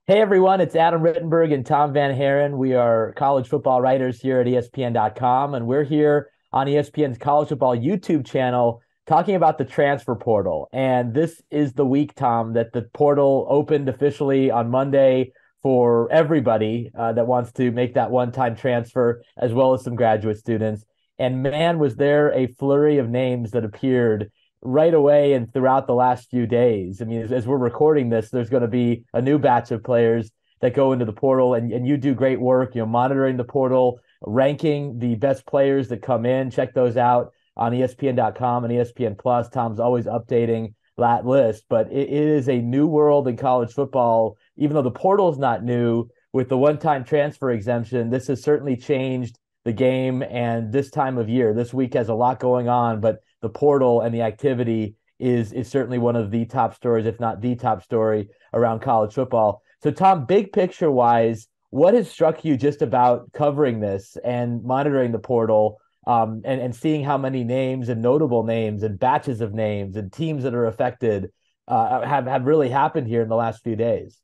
Hey everyone, it's Adam Rittenberg and Tom VanHaaren. We are college football writers here at ESPN.com, and we're here on ESPN's College Football YouTube channel talking about the transfer portal. And this is the week, Tom, that the portal opened officially on Monday for everybody that wants to make that one-time transfer, as well as some graduate students. And man, was there a flurry of names that appeared right away and throughout the last few days. I mean, as we're recording this, there's going to be a new batch of players that go into the portal, and you do great work, monitoring the portal, ranking the best players that come in. Check those out on ESPN.com and ESPN Plus. Tom's always updating that list, but it is a new world in college football. Even though the portal is not new, with the one-time transfer exemption, this has certainly changed the game. And this time of year, this week has a lot going on, but the portal and the activity is certainly one of the top stories, if not the top story around college football. So, Tom, big picture wise, what has struck you just about covering this and monitoring the portal, and seeing how many names and notable names and batches of names and teams that are affected have really happened here in the last few days?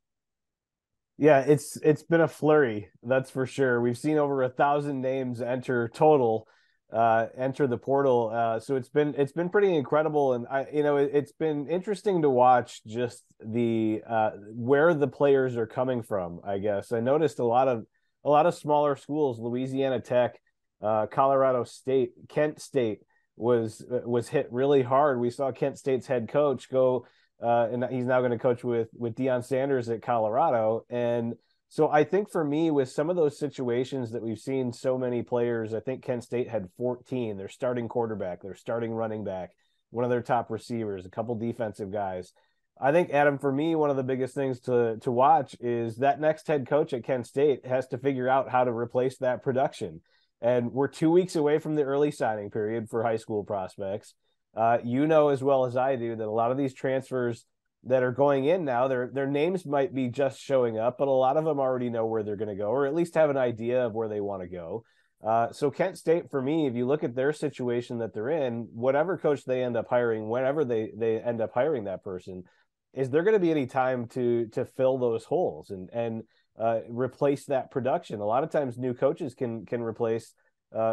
Yeah, it's been a flurry, that's for sure. We've seen over 1,000 names enter total, enter the portal. So it's been pretty incredible, and it's been interesting to watch just the where the players are coming from. I guess I noticed a lot of smaller schools, Louisiana Tech, Colorado State, Kent State was hit really hard. We saw Kent State's head coach go and he's now going to coach with Deion Sanders at Colorado. And so I think for me, with some of those situations that we've seen so many players, I think Kent State had 14, their starting quarterback, their starting running back, one of their top receivers, a couple defensive guys. I think, Adam, for me, one of the biggest things to watch is that next head coach at Kent State has to figure out how to replace that production. And we're 2 weeks away from the early signing period for high school prospects. You know as well as I do that a lot of these transfers that are going in now, their names might be just showing up, but a lot of them already know where they're going to go, or at least have an idea of where they want to go. So Kent State, for me, if you look at their situation that they're in, whatever coach they end up hiring, whenever they end up hiring that person, is there going to be any time to fill those holes and replace that production? A lot of times, new coaches can replace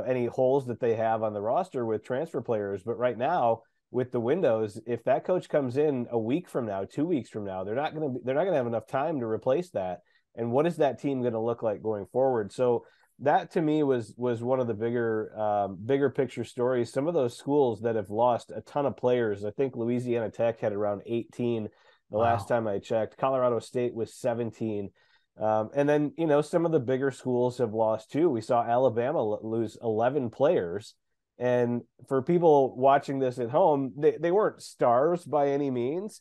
any holes that they have on the roster with transfer players. But right now, with the windows, if that coach comes in a week from now, 2 weeks from now, they're not gonna have enough time to replace that. And what is that team going to look like going forward? So that to me was one of the bigger picture stories. Some of those schools that have lost a ton of players. I think Louisiana Tech had around 18 the last Wow. time I checked. Colorado State was 17. And then, some of the bigger schools have lost too. We saw Alabama lose 11 players. And for people watching this at home, they weren't stars by any means.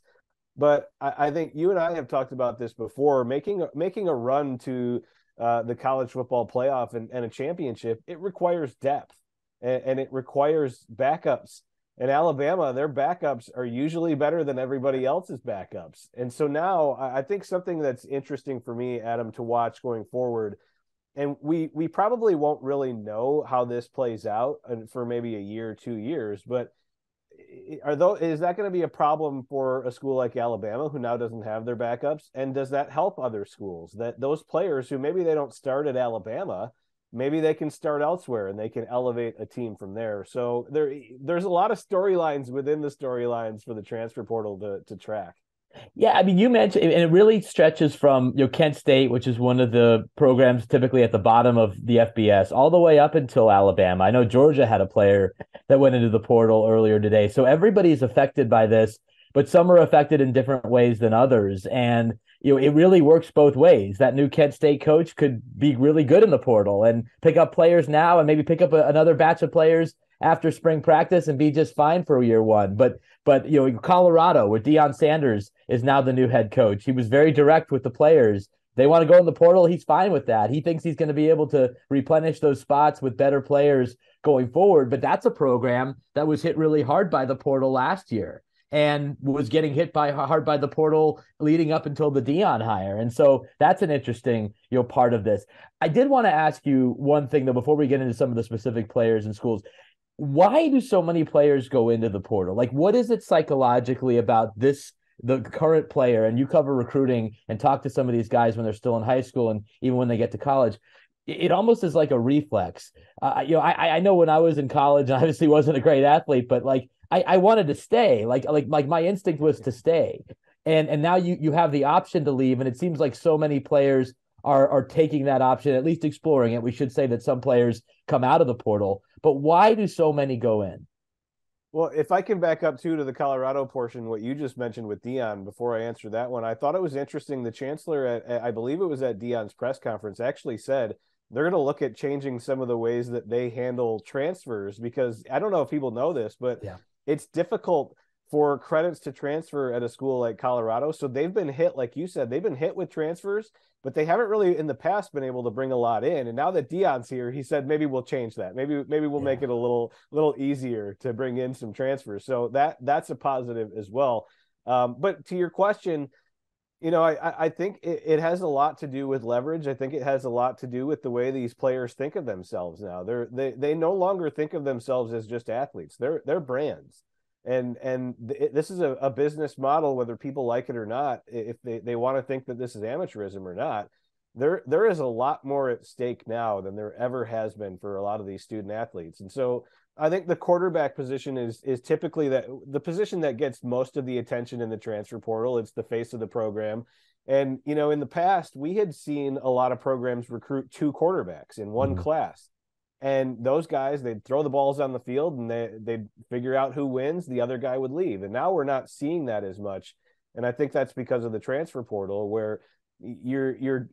But I think you and I have talked about this before. Making a run to the college football playoff and a championship, it requires depth, and it requires backups. In Alabama, their backups are usually better than everybody else's backups. And so now I think something that's interesting for me, Adam, to watch going forward, and we probably won't really know how this plays out for maybe a year, 2 years, but is that going to be a problem for a school like Alabama who now doesn't have their backups? And does that help other schools, that those players who maybe they don't start at Alabama, maybe they can start elsewhere and they can elevate a team from there? So there's a lot of storylines within the storylines for the transfer portal to track. Yeah, I mean, you mentioned, and it really stretches from Kent State, which is one of the programs typically at the bottom of the FBS, all the way up until Alabama. I know Georgia had a player that went into the portal earlier today, so everybody's affected by this, but some are affected in different ways than others. And it really works both ways. That new Kent State coach could be really good in the portal and pick up players now, and maybe pick up another batch of players after spring practice and be just fine for year one. But Colorado, where Deion Sanders is now the new head coach, he was very direct with the players. They want to go in the portal. He's fine with that. He thinks he's going to be able to replenish those spots with better players going forward. But that's a program that was hit really hard by the portal last year and was getting hit hard by the portal leading up until the Deion hire. And so that's an interesting, part of this. I did want to ask you one thing though, before we get into some of the specific players and schools. Why do so many players go into the portal? Like, what is it psychologically about this the current player, and you cover recruiting and talk to some of these guys when they're still in high school and even when they get to college, it almost is like a reflex. I know when I was in college, and obviously wasn't a great athlete, but like I wanted to stay. Like my instinct was to stay. And now you have the option to leave, and it seems like so many players are taking that option, at least exploring it. We should say that some players come out of the portal, but why do so many go in? Well, if I can back up too to the Colorado portion, what you just mentioned with Dion, before I answer that one, I thought it was interesting. The chancellor I believe it was at Dion's press conference, actually said they're going to look at changing some of the ways that they handle transfers, because I don't know if people know this, but Yeah. it's difficult for credits to transfer at a school like Colorado. So they've been hit, like you said, they've been hit with transfers, but they haven't really in the past been able to bring a lot in. And now that Dion's here, he said maybe we'll change that. Maybe we'll make it a little easier to bring in some transfers. So that's a positive as well. But to your question, I think it has a lot to do with leverage. I think it has a lot to do with the way these players think of themselves now. They no longer think of themselves as just athletes. They're brands. And this is a business model, whether people like it or not. If they want to think that this is amateurism or not, there is a lot more at stake now than there ever has been for a lot of these student athletes. And so I think the quarterback position is typically the position that gets most of the attention in the transfer portal. It's the face of the program. And, in the past, we had seen a lot of programs recruit 2 quarterbacks in one class. And those guys, they'd throw the balls on the field and they'd figure out who wins. The other guy would leave. And now we're not seeing that as much. And I think that's because of the transfer portal, where you're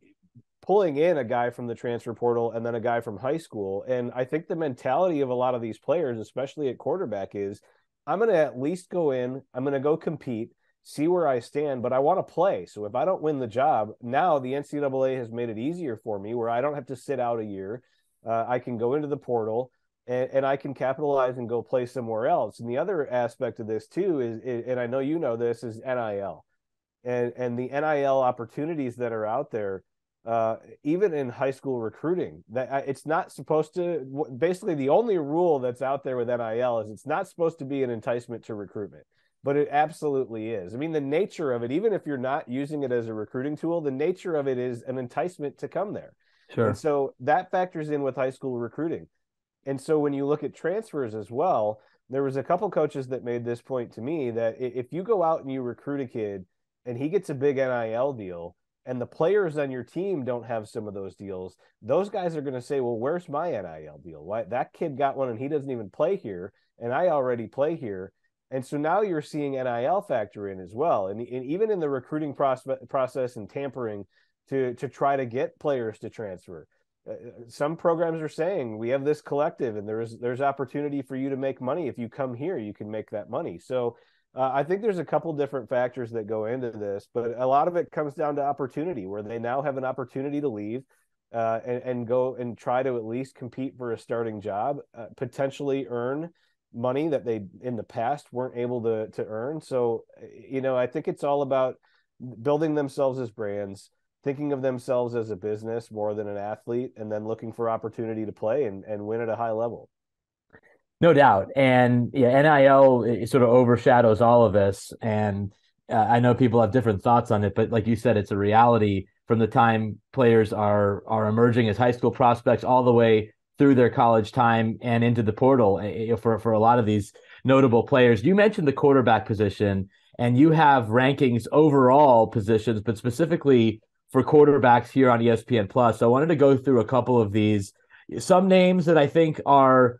pulling in a guy from the transfer portal and then a guy from high school. And I think the mentality of a lot of these players, especially at quarterback, is I'm going to at least go in, I'm going to go compete, see where I stand, but I want to play. So if I don't win the job, now the NCAA has made it easier for me, where I don't have to sit out a year. I can go into the portal and I can capitalize and go play somewhere else. And the other aspect of this too is, and I know you know this, is NIL, and the NIL opportunities that are out there. Even in high school recruiting, that it's not supposed to. Basically, the only rule that's out there with NIL is it's not supposed to be an enticement to recruitment, but it absolutely is. I mean, the nature of it, even if you're not using it as a recruiting tool, the nature of it is an enticement to come there. Sure. And so that factors in with high school recruiting. And so when you look at transfers as well, there was a couple coaches that made this point to me, that if you go out and you recruit a kid and he gets a big NIL deal, and the players on your team don't have some of those deals, those guys are going to say, well, where's my NIL deal? Why that kid got one and he doesn't even play here, and I already play here. And so now you're seeing NIL factor in as well. And even in the recruiting process and tampering to try to get players to transfer. Some programs are saying we have this collective and there's opportunity for you to make money. If you come here, you can make that money. So I think there's a couple different factors that go into this, but a lot of it comes down to opportunity, where they now have an opportunity to leave and go and try to at least compete for a starting job, potentially earn money that they in the past weren't able to earn. So, I think it's all about building themselves as brands, thinking of themselves as a business more than an athlete, and then looking for opportunity to play and win at a high level. No doubt. And yeah, NIL, it sort of overshadows all of this. And I know people have different thoughts on it, but like you said, it's a reality from the time players are emerging as high school prospects all the way through their college time and into the portal for a lot of these notable players. You mentioned the quarterback position, and you have rankings overall positions, but specifically for quarterbacks here on ESPN Plus. So I wanted to go through a couple of these. Some names that I think are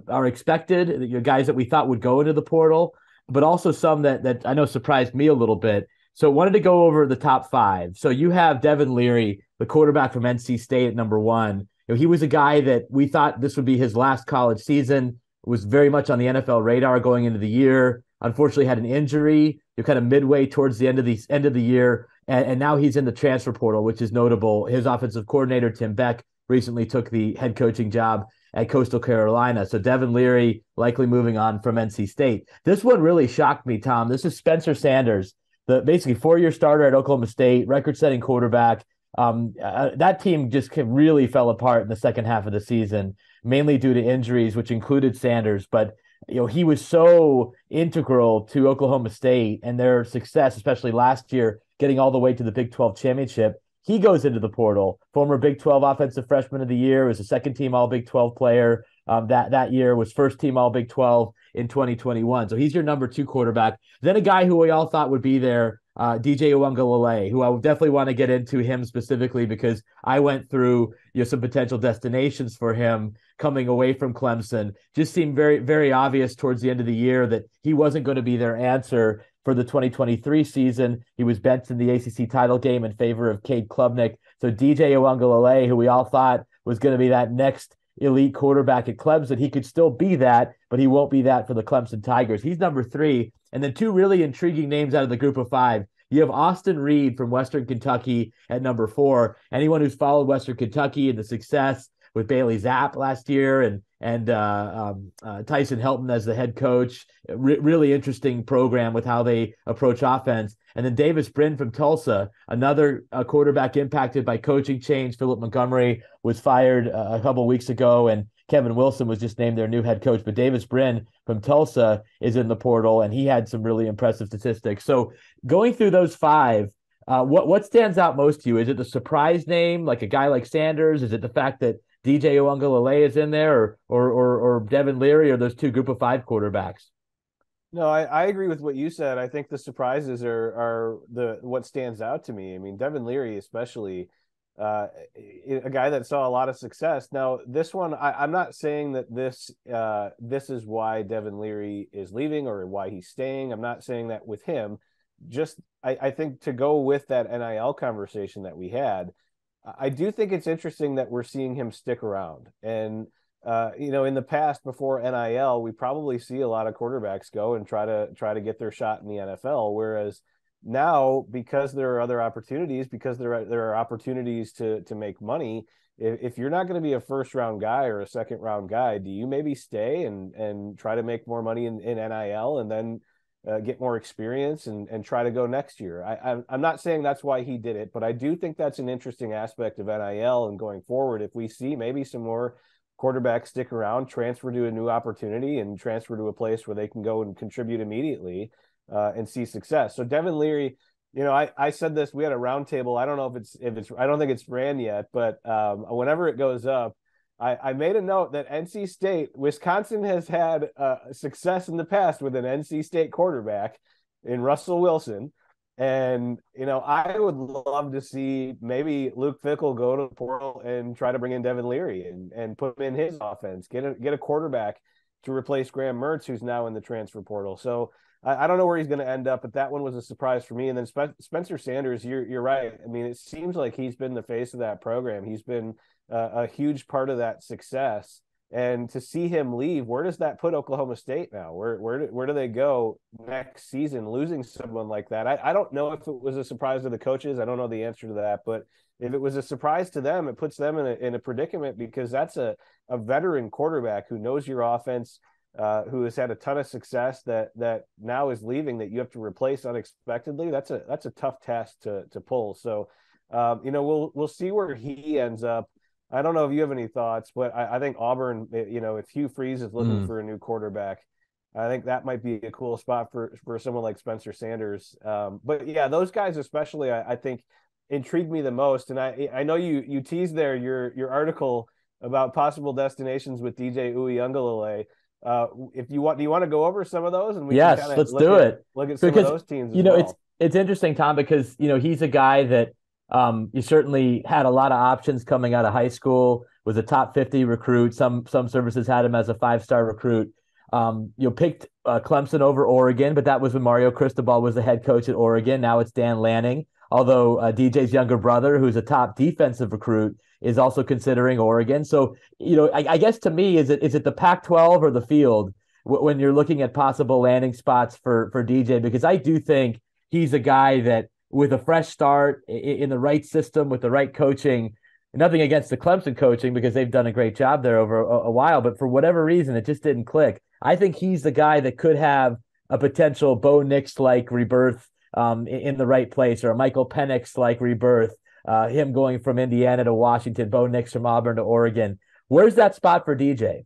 expected, guys that we thought would go into the portal, but also some that I know surprised me a little bit. So wanted to go over the top 5. So you have Devin Leary, the quarterback from NC State at number 1. He was a guy that we thought this would be his last college season, was very much on the NFL radar going into the year. Unfortunately, had an injury. You're kind of midway towards the end of the year, and now he's in the transfer portal, which is notable. His offensive coordinator, Tim Beck, recently took the head coaching job at Coastal Carolina. So Devin Leary likely moving on from NC State. This one really shocked me, Tom. This is Spencer Sanders, the basically 4-year starter at Oklahoma State, record-setting quarterback. That team just really fell apart in the second half of the season, mainly due to injuries, which included Sanders. But he was so integral to Oklahoma State and their success, especially last year, getting all the way to the Big 12 championship. He goes into the portal. Former Big 12 Offensive Freshman of the Year, was a second team All Big 12 player that year, was first team All Big 12 in 2021. So he's your number two quarterback. Then a guy who we all thought would be there, DJ Uiagalelei, who I would definitely want to get into him specifically because I went through some potential destinations for him coming away from Clemson. Just seemed very, very obvious towards the end of the year that he wasn't going to be their answer for the 2023 season. He was benched in the ACC title game in favor of Cade Klubnik. So DJ Uiagalelei, who we all thought was going to be that next elite quarterback at Clemson, he could still be that, but he won't be that for the Clemson Tigers. He's number three. And then two really intriguing names out of the group of five. You have Austin Reed from Western Kentucky at number four. Anyone who's followed Western Kentucky and the success with Bailey Zapp last year and Tyson Helton as the head coach. Really interesting program with how they approach offense. And then Davis Brin from Tulsa, another quarterback impacted by coaching change. Philip Montgomery was fired a couple weeks ago, and Kevin Wilson was just named their new head coach. But Davis Brin from Tulsa is in the portal, and he had some really impressive statistics. So going through those five, what stands out most to you? Is it the surprise name, like a guy like Sanders? Is it the fact that DJ Uiagalelei is in there, or Devin Leary, or those two group of five quarterbacks? No, I agree with what you said. I think the surprises are what stands out to me. I mean, Devin Leary, especially, a guy that saw a lot of success. Now, this one, I'm not saying that this is why Devin Leary is leaving or why he's staying. I'm not saying that with him. Just I think to go with that NIL conversation that we had, I do think it's interesting that we're seeing him stick around. And in the past, before NIL, we probably see a lot of quarterbacks go and try to get their shot in the NFL. Whereas now, because there are other opportunities, because there are opportunities to make money, if you're not going to be a first round guy or a second round guy, do you maybe stay and try to make more money in NIL and then get more experience and try to go next year? I'm not saying that's why he did it, but I do think that's an interesting aspect of NIL and going forward. If we see maybe some more quarterbacks stick around, transfer to a new opportunity, and transfer to a place where they can go and contribute immediately and see success. So Devin Leary, I said this, we had a roundtable. I don't know if it's I don't think it's ran yet, but whenever it goes up, I made a note that NC State, Wisconsin has had success in the past with an NC State quarterback in Russell Wilson. And, I would love to see maybe Luke Fickell go to the portal and try to bring in Devin Leary and put him in his offense, get a quarterback to replace Graham Mertz, who's now in the transfer portal. So I don't know where he's going to end up, but that one was a surprise for me. And then Spencer Sanders, you're right. I mean, it seems like he's been the face of that program. He's been a huge part of that success. And to see him leave, where does that put Oklahoma State now? Where do they go next season, losing someone like that? I don't know if it was a surprise to the coaches. I don't know the answer to that. But if it was a surprise to them, it puts them in a predicament, because that's a veteran quarterback who knows your offense, who has had a ton of success that now is leaving, that you have to replace unexpectedly. That's a tough task to pull. So, we'll see where he ends up. I don't know if you have any thoughts, but I think Auburn, if Hugh Freeze is looking for a new quarterback, I think that might be a cool spot for someone like Spencer Sanders. But yeah, those guys especially, I think, intrigued me the most. And I know you teased there your article about possible destinations with DJ Uiagalelei. Do you want to go over some of those, and we Yes, can kind let's of do it. look at some of those teams as well. It's interesting, Tom, because he's a guy that you certainly had a lot of options coming out of high school, was a top 50 recruit. Some services had him as a 5-star recruit. Picked Clemson over Oregon, but that was when Mario Cristobal was the head coach at Oregon. Now it's Dan Lanning, although DJ's younger brother, who's a top defensive recruit, is also considering Oregon. So, I guess to me, is it the Pac-12 or the field when you're looking at possible landing spots for DJ? Because I do think he's a guy that, with a fresh start in the right system, with the right coaching, nothing against the Clemson coaching, because they've done a great job there over a while, but for whatever reason, it just didn't click. I think he's the guy that could have a potential Bo Nix-like rebirth in the right place, or a Michael Penix-like rebirth, him going from Indiana to Washington, Bo Nix from Auburn to Oregon. Where's that spot for DJ?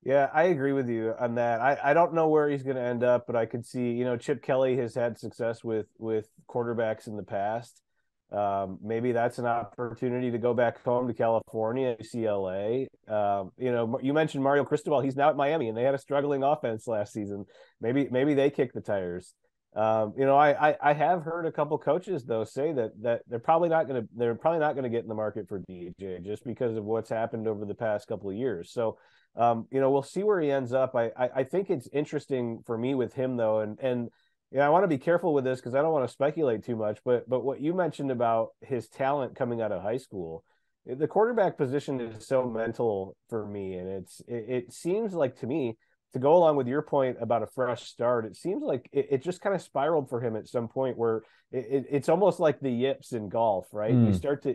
Yeah, I agree with you on that. I don't know where he's going to end up, but I could see, Chip Kelly has had success with quarterbacks in the past. Maybe that's an opportunity to go back home to California, UCLA. You mentioned Mario Cristobal. He's now at Miami, and they had a struggling offense last season. Maybe they kick the tires. I have heard a couple coaches though say that they're probably not gonna get in the market for DJ just because of what's happened over the past couple of years. So we'll see where he ends up. I think it's interesting for me with him though, and I want to be careful with this because I don't want to speculate too much. But what you mentioned about his talent coming out of high school, the quarterback position is so mental for me, and it seems like to me, to go along with your point about a fresh start, it seems like it just kind of spiraled for him at some point where it's almost like the yips in golf, right? Mm.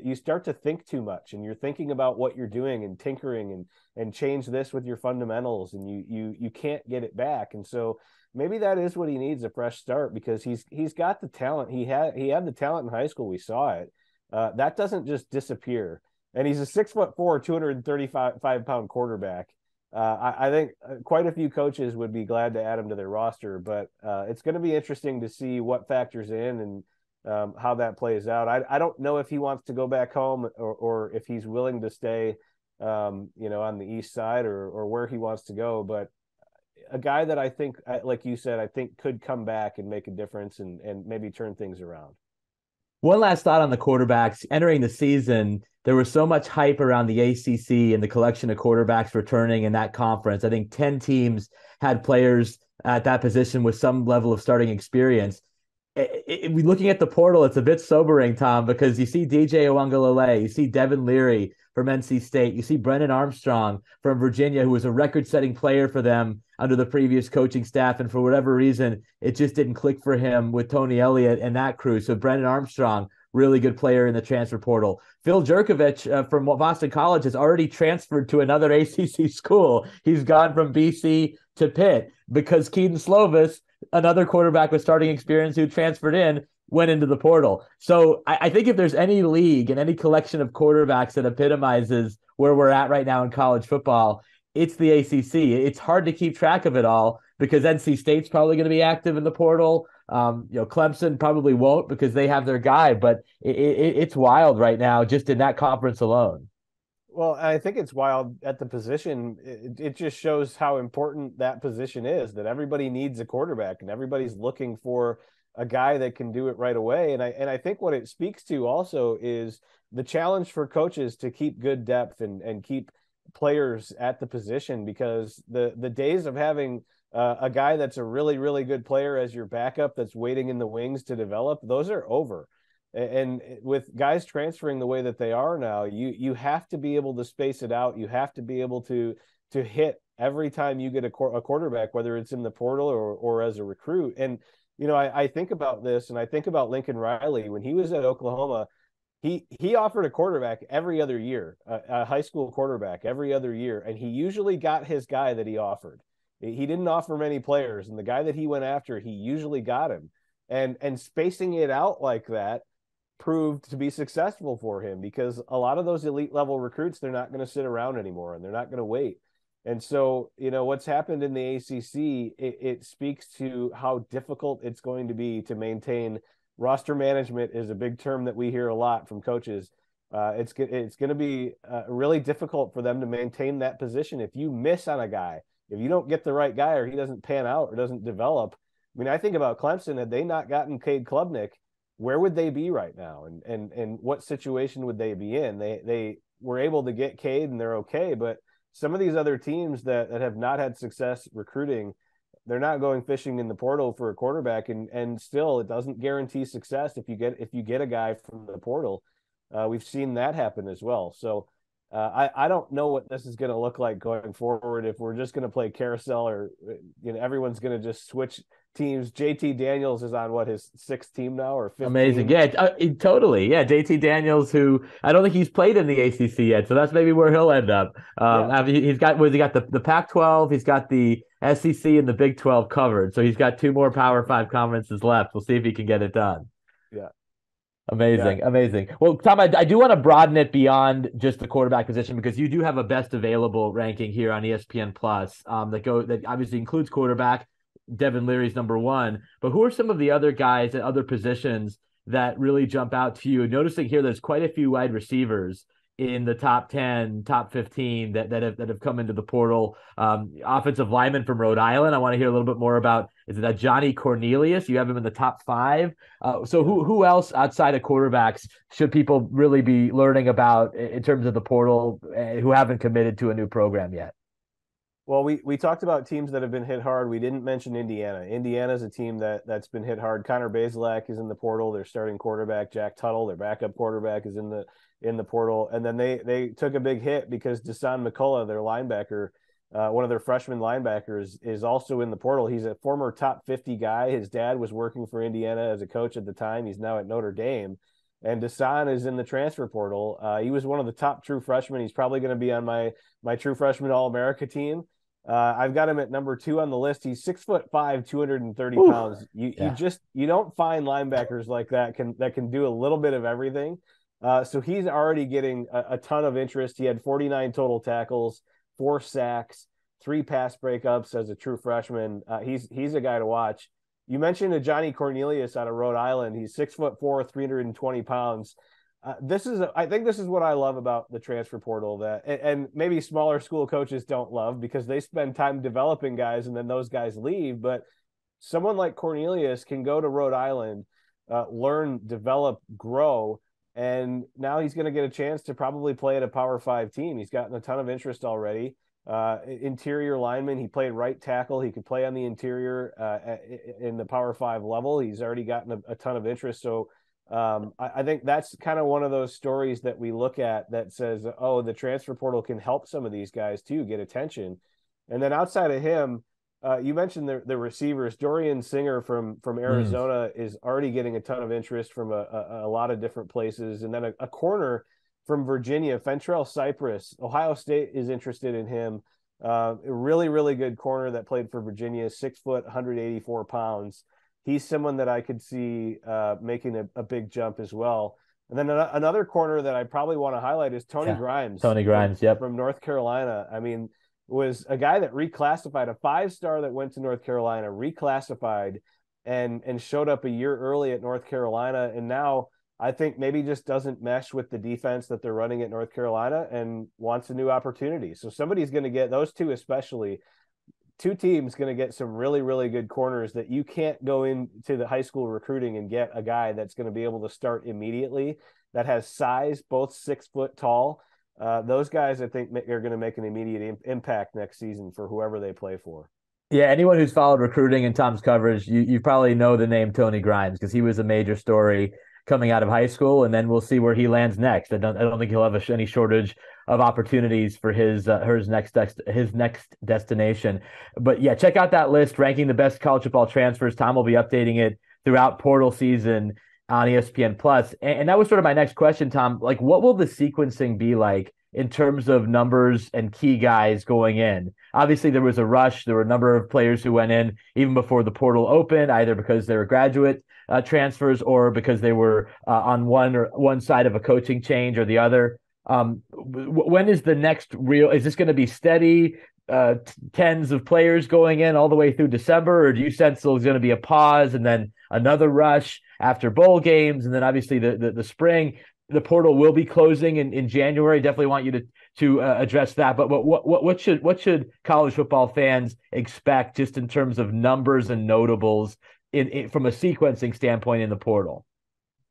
You start to think too much, and you're thinking about what you're doing and tinkering and change this with your fundamentals, and you can't get it back. And so maybe that is what he needs, a fresh start, because he's got the talent. He had the talent in high school. We saw it. That doesn't just disappear. And he's a 6'4", 235-pound quarterback. I think quite a few coaches would be glad to add him to their roster, but it's going to be interesting to see what factors in and how that plays out. I don't know if he wants to go back home or if he's willing to stay, on the east side or where he wants to go. But a guy that I think, like you said, I think could come back and make a difference and maybe turn things around. One last thought on the quarterbacks. Entering the season, there was so much hype around the ACC and the collection of quarterbacks returning in that conference. I think 10 teams had players at that position with some level of starting experience. Looking at the portal, it's a bit sobering, Tom, because you see DJ Uiagalelei, you see Devin Leary from NC State, you see Brennan Armstrong from Virginia, who was a record-setting player for them under the previous coaching staff, and for whatever reason, it just didn't click for him with Tony Elliott and that crew. So Brennan Armstrong, really good player in the transfer portal. Phil Jurkovich from Boston College has already transferred to another ACC school. He's gone from BC to Pitt because Keaton Slovis, another quarterback with starting experience who transferred in, went into the portal. So I think if there's any league and any collection of quarterbacks that epitomizes where we're at right now in college football, it's the ACC. It's hard to keep track of it all because NC State's probably going to be active in the portal. Clemson probably won't because they have their guy, but it's wild right now just in that conference alone. Well, I think it's wild at the position. It just shows how important that position is, that everybody needs a quarterback and everybody's looking for a guy that can do it right away. And I think what it speaks to also is the challenge for coaches to keep good depth and keep players at the position, because the days of having a guy that's a really, really good player as your backup that's waiting in the wings to develop, those are over. And with guys transferring the way that they are now, you have to be able to space it out. You have to be able to hit every time you get a quarterback, whether it's in the portal or as a recruit. And I think about this, and I think about Lincoln Riley when he was at Oklahoma. He offered a quarterback every other year, a high school quarterback every other year, and he usually got his guy that he offered. He didn't offer many players, and the guy that he went after, he usually got him. And spacing it out like that proved to be successful for him, because a lot of those elite level recruits, they're not going to sit around anymore and they're not going to wait. And so, what's happened in the ACC, it speaks to how difficult it's going to be to maintain. Roster management is a big term that we hear a lot from coaches. It's going to be really difficult for them to maintain that position. If you miss on a guy, if you don't get the right guy, or he doesn't pan out or doesn't develop. I mean, I think about Clemson. Had they not gotten Cade Klubnik, where would they be right now? And what situation would they be in? They were able to get Cade and they're okay, but some of these other teams that have not had success recruiting, they're not going fishing in the portal for a quarterback, and still it doesn't guarantee success if you get a guy from the portal. We've seen that happen as well. So I don't know what this is going to look like going forward, if we're just going to play carousel, or everyone's going to just switch teams. JT Daniels is on his sixth team now, or fifth Amazing. team. Yeah, totally. Yeah, JT Daniels, who I don't think he's played in the ACC yet, so that's maybe where he'll end up. Yeah. He's got the Pac-12, he's got the SEC and the Big 12 covered, so he's got two more Power 5 conferences left. We'll see if he can get it done. Yeah. Amazing, amazing. Well, Tom, I do want to broaden it beyond just the quarterback position because you do have a best available ranking here on ESPN Plus that obviously includes quarterback. Devin Leary's number one, but who are some of the other guys at other positions that really jump out to you? Noticing here, there's quite a few wide receivers in the top 10, top 15 that have come into the portal. Offensive lineman from Rhode Island. I want to hear a little bit more about, is it that Johnny Cornelius? You have him in the top five. So who else outside of quarterbacks should people really be learning about in terms of the portal who haven't committed to a new program yet? Well, we talked about teams that have been hit hard. We didn't mention Indiana. Indiana's a team that's been hit hard. Connor Bazelak is in the portal. Their starting quarterback, Jack Tuttle, their backup quarterback, is in the portal. And then they took a big hit because Desan McCullough, their linebacker, one of their freshman linebackers, is also in the portal. He's a former top 50 guy. His dad was working for Indiana as a coach at the time. He's now at Notre Dame. And Desan is in the transfer portal. He was one of the top true freshmen. He's probably going to be on my true freshman All-America team. I've got him at number 2 on the list. He's 6'5", 230 pounds. You don't find linebackers like that can do a little bit of everything. So he's already getting a ton of interest. He had 49 total tackles, 4 sacks, 3 pass breakups as a true freshman. He's a guy to watch. You mentioned a Johnny Cornelius out of Rhode Island. He's 6'4", 320 pounds. I think this is what I love about the transfer portal, and maybe smaller school coaches don't love, because they spend time developing guys and then those guys leave. But someone like Cornelius can go to Rhode Island, learn, develop, grow, and now he's going to get a chance to probably play at a Power 5 team. He's gotten a ton of interest already. Interior lineman, he played right tackle. He could play on the interior in the Power 5 level. He's already gotten a ton of interest. So I think that's kind of one of those stories that we look at that says, oh, the transfer portal can help some of these guys too get attention. And then outside of him, you mentioned the receivers. Dorian Singer from Arizona is already getting a ton of interest from a lot of different places. And then a corner from Virginia, Fentrell Cypress. Ohio State is interested in him. A really, really good corner that played for Virginia, 6 foot, 184 pounds. He's someone that I could see making a big jump as well. And then another corner that I probably want to highlight is Tony Grimes. Tony Grimes, from North Carolina. I mean, was a guy that reclassified, a 5-star that went to North Carolina, reclassified and showed up a year early at North Carolina. And now I think maybe just doesn't mesh with the defense that they're running at North Carolina and wants a new opportunity. So somebody's going to get, those two especially, 2 teams going to get some really, really good corners that you can't go into the high school recruiting and get a guy that's going to be able to start immediately, that has size, both 6 foot tall. Those guys, I think, are going to make an immediate impact next season for whoever they play for. Yeah, anyone who's followed recruiting and Tom's coverage, you probably know the name Tony Grimes because he was a major story coming out of high school, and then we'll see where he lands next. I don't think he'll have any shortage of opportunities for his next destination. But yeah, check out that list ranking the best college football transfers. Tom will be updating it throughout portal season on ESPN Plus. And that was sort of my next question, Tom. Like, what will the sequencing be like in terms of numbers and key guys going in? Obviously, there was a rush. There were a number of players who went in even before the portal opened, either because they were graduate transfers or because they were on one side of a coaching change or the other. When is the next real? Is this going to be steady? Tens of players going in all the way through December, or do you sense there's going to be a pause and then another rush after bowl games, and then obviously the spring? The portal will be closing in January. Definitely want you to address that. But what should college football fans expect just in terms of numbers and notables from a sequencing standpoint in the portal?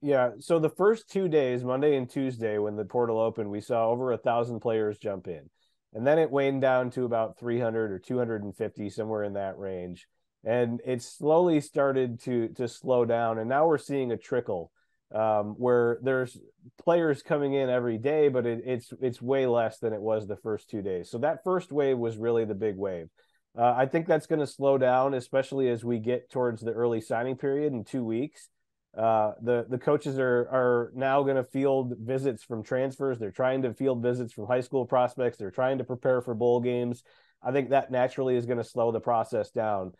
Yeah, so the first 2 days, Monday and Tuesday, when the portal opened, we saw over 1,000 players jump in. And then it waned down to about 300 or 250, somewhere in that range. And it slowly started to slow down. And now we're seeing a trickle where there's players coming in every day, but it's way less than it was the first 2 days. So that first wave was really the big wave. I think that's going to slow down, especially as we get towards the early signing period in 2 weeks. The coaches are now going to field visits from transfers. They're trying to field visits from high school prospects. They're trying to prepare for bowl games. I think that naturally is going to slow the process down.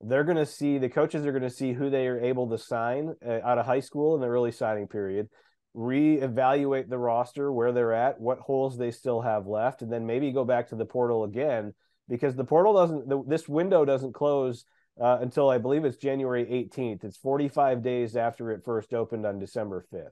the coaches are going to see who they are able to sign out of high school in the early signing period, reevaluate the roster, where they're at, what holes they still have left, and then maybe go back to the portal again, because the portal this window doesn't close until I believe it's January 18th. It's 45 days after it first opened on December 5th.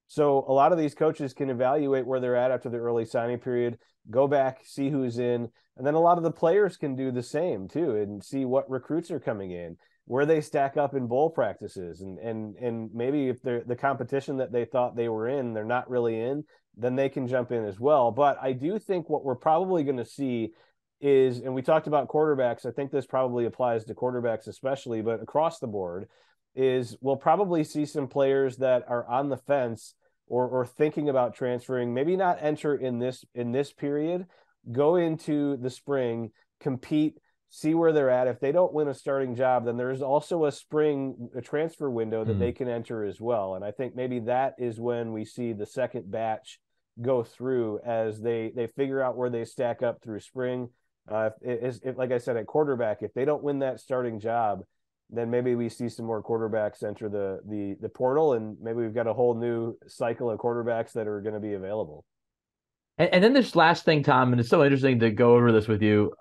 So a lot of these coaches can evaluate where they're at after the early signing period, go back, see who's in, and then a lot of the players can do the same too and see what recruits are coming in, where they stack up in bowl practices, and maybe if the competition that they thought they were in, they're not really in, then they can jump in as well. But I do think what we're probably going to see is, and we talked about quarterbacks, I think this probably applies to quarterbacks especially, but across the board, is we'll probably see some players that are on the fence or thinking about transferring, maybe not enter in this period, go into the spring, compete, see where they're at. If they don't win a starting job, then there's also a transfer window that they can enter as well. And I think maybe that is when we see the second batch go through as they figure out where they stack up through spring. If like I said, at quarterback, if they don't win that starting job, then maybe we see some more quarterbacks enter the portal, and maybe we've got a whole new cycle of quarterbacks that are going to be available. And then this last thing, Tom, and it's so interesting to go over this with you.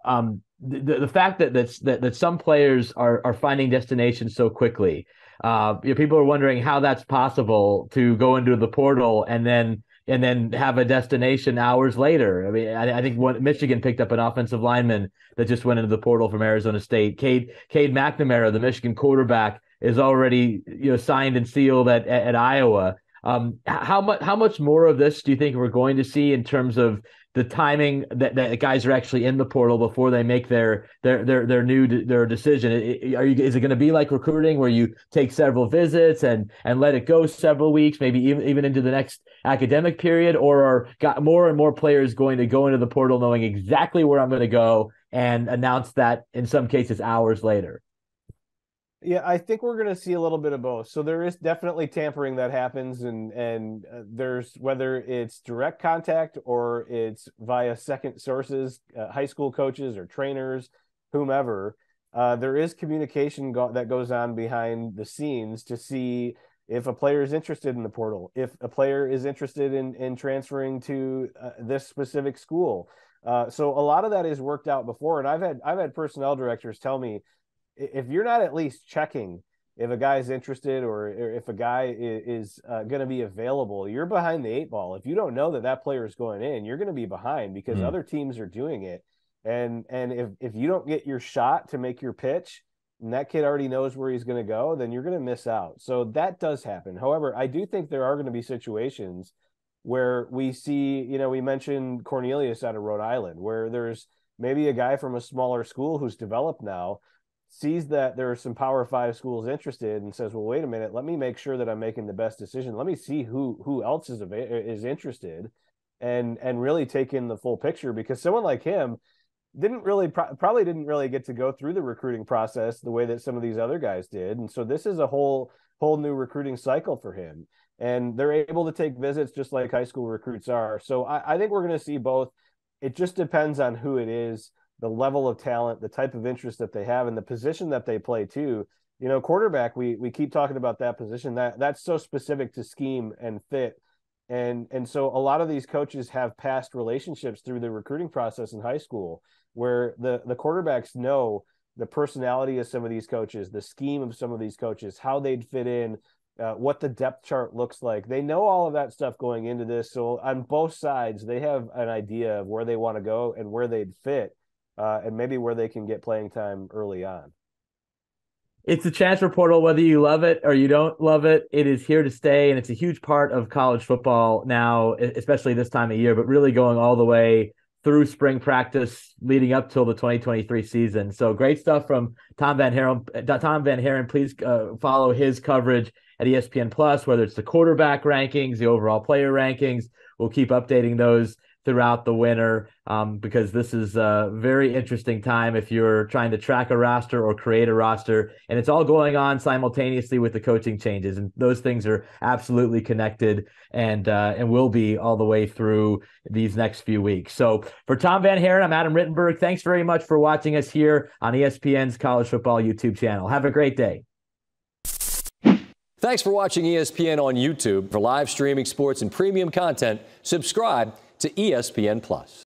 The fact that some players are finding destinations so quickly. People are wondering how that's possible to go into the portal and then have a destination hours later. I mean, I think Michigan picked up an offensive lineman that just went into the portal from Arizona State. Cade McNamara, the Michigan quarterback, is already signed and sealed at Iowa. How much more of this do you think we're going to see in terms of the timing that guys are actually in the portal before they make their decision? Is it going to be like recruiting where you take several visits and let it go several weeks, maybe even into the next academic period, or are got more and more players going to go into the portal knowing exactly where I'm going to go and announce that in some cases hours later? Yeah, I think we're going to see a little bit of both. So there is definitely tampering that happens, and there's, whether it's direct contact or it's via second sources, high school coaches or trainers, whomever, there is communication that goes on behind the scenes to see if a player is interested in the portal, if a player is interested in transferring to this specific school. So a lot of that is worked out before, and I've had personnel directors tell me, if you're not at least checking if a guy's interested or if a guy is going to be available, you're behind the eight ball. If you don't know that player is going in, you're going to be behind because other teams are doing it. And if you don't get your shot to make your pitch and that kid already knows where he's going to go, then you're going to miss out. So that does happen. However, I do think there are going to be situations where we see, we mentioned Cornelius out of Rhode Island, where there's maybe a guy from a smaller school who's developed now, sees that there are some Power 5 schools interested and says, well, wait a minute, let me make sure that I'm making the best decision. Let me see who else is interested and really take in the full picture, because someone like him probably didn't really get to go through the recruiting process the way that some of these other guys did. And so this is a whole new recruiting cycle for him. And they're able to take visits just like high school recruits are. So I think we're going to see both. It just depends on who it is, the level of talent, the type of interest that they have, and the position that they play too. Quarterback, we keep talking about that position. That's so specific to scheme and fit. And so a lot of these coaches have past relationships through the recruiting process in high school where the quarterbacks know the personality of some of these coaches, the scheme of some of these coaches, how they'd fit in, what the depth chart looks like. They know all of that stuff going into this. So on both sides, they have an idea of where they want to go and where they'd fit. And maybe where they can get playing time early on. It's the transfer portal, whether you love it or you don't love it. It is here to stay, and it's a huge part of college football now, especially this time of year, but really going all the way through spring practice leading up till the 2023 season. So great stuff from Tom VanHaaren. Tom VanHaaren, please follow his coverage at ESPN Plus, whether it's the quarterback rankings, the overall player rankings. We'll keep updating those throughout the winter, because this is a very interesting time if you're trying to track a roster or create a roster, and it's all going on simultaneously with the coaching changes, and those things are absolutely connected and will be all the way through these next few weeks. So for Tom VanHaaren, I'm Adam Rittenberg. Thanks very much for watching us here on ESPN's College Football YouTube channel. Have a great day. Thanks for watching ESPN on YouTube. For live streaming sports and premium content, subscribe to ESPN+.